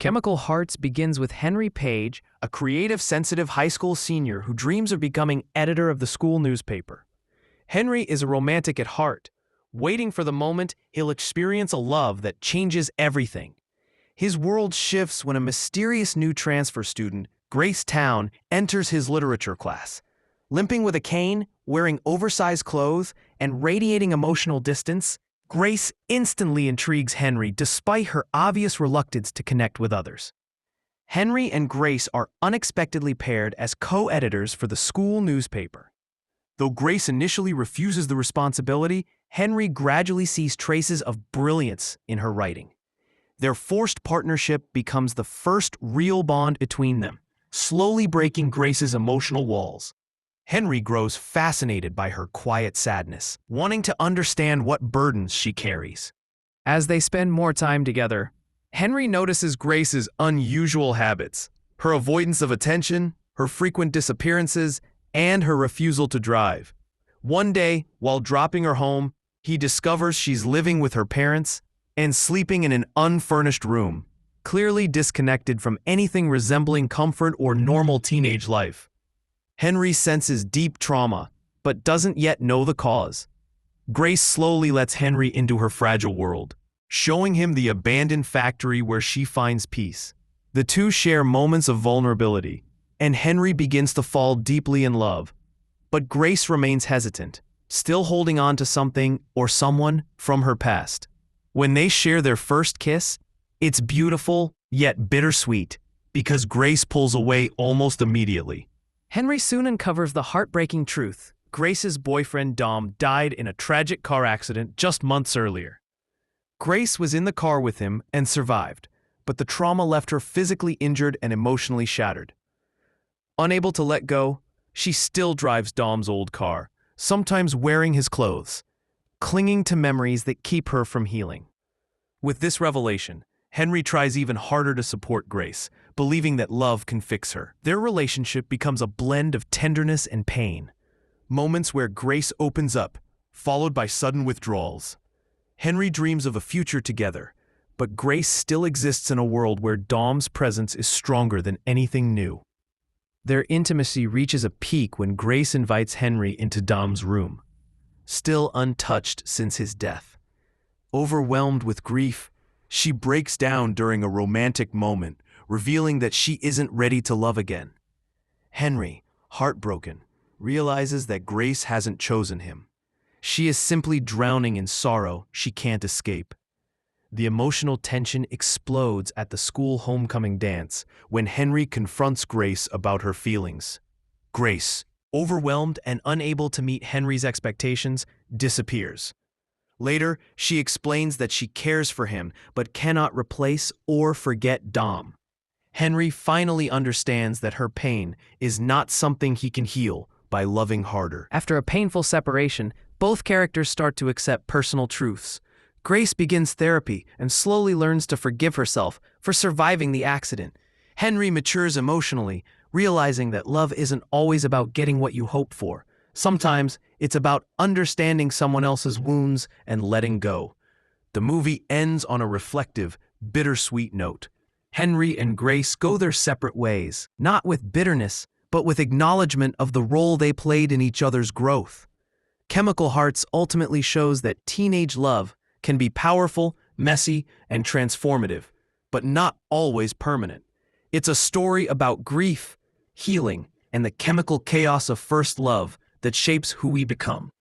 Chemical Hearts begins with Henry Page, a creative, sensitive high school senior who dreams of becoming editor of the school newspaper. Henry is a romantic at heart, waiting for the moment he'll experience a love that changes everything. His world shifts when a mysterious new transfer student, Grace Town, enters his literature class. Limping with a cane, wearing oversized clothes, and radiating emotional distance, Grace instantly intrigues Henry despite her obvious reluctance to connect with others. Henry and Grace are unexpectedly paired as co-editors for the school newspaper. Though Grace initially refuses the responsibility, Henry gradually sees traces of brilliance in her writing. Their forced partnership becomes the first real bond between them, slowly breaking Grace's emotional walls. Henry grows fascinated by her quiet sadness, wanting to understand what burdens she carries. As they spend more time together, Henry notices Grace's unusual habits, her avoidance of attention, her frequent disappearances, and her refusal to drive. One day, while dropping her home, he discovers she's living with her parents and sleeping in an unfurnished room, clearly disconnected from anything resembling comfort or normal teenage life. Henry senses deep trauma, but doesn't yet know the cause. Grace slowly lets Henry into her fragile world, showing him the abandoned factory where she finds peace. The two share moments of vulnerability, and Henry begins to fall deeply in love. But Grace remains hesitant, still holding on to something or someone from her past. When they share their first kiss, it's beautiful yet bittersweet, because Grace pulls away almost immediately. Henry soon uncovers the heartbreaking truth. Grace's boyfriend Dom died in a tragic car accident just months earlier. Grace was in the car with him and survived, but the trauma left her physically injured and emotionally shattered. Unable to let go, she still drives Dom's old car, sometimes wearing his clothes, clinging to memories that keep her from healing. With this revelation, Henry tries even harder to support Grace, believing that love can fix her. Their relationship becomes a blend of tenderness and pain, moments where Grace opens up, followed by sudden withdrawals. Henry dreams of a future together, but Grace still exists in a world where Dom's presence is stronger than anything new. Their intimacy reaches a peak when Grace invites Henry into Dom's room, still untouched since his death. Overwhelmed with grief, she breaks down during a romantic moment, revealing that she isn't ready to love again. Henry, heartbroken, realizes that Grace hasn't chosen him. She is simply drowning in sorrow she can't escape. The emotional tension explodes at the school homecoming dance when Henry confronts Grace about her feelings. Grace, overwhelmed and unable to meet Henry's expectations, disappears. Later, she explains that she cares for him but cannot replace or forget Dom. Henry finally understands that her pain is not something he can heal by loving harder. After a painful separation, both characters start to accept personal truths. Grace begins therapy and slowly learns to forgive herself for surviving the accident. Henry matures emotionally, realizing that love isn't always about getting what you hope for. Sometimes it's about understanding someone else's wounds and letting go. The movie ends on a reflective, bittersweet note. Henry and Grace go their separate ways, not with bitterness, but with acknowledgement of the role they played in each other's growth. Chemical Hearts ultimately shows that teenage love can be powerful, messy, and transformative, but not always permanent. It's a story about grief, healing, and the chemical chaos of first love that shapes who we become.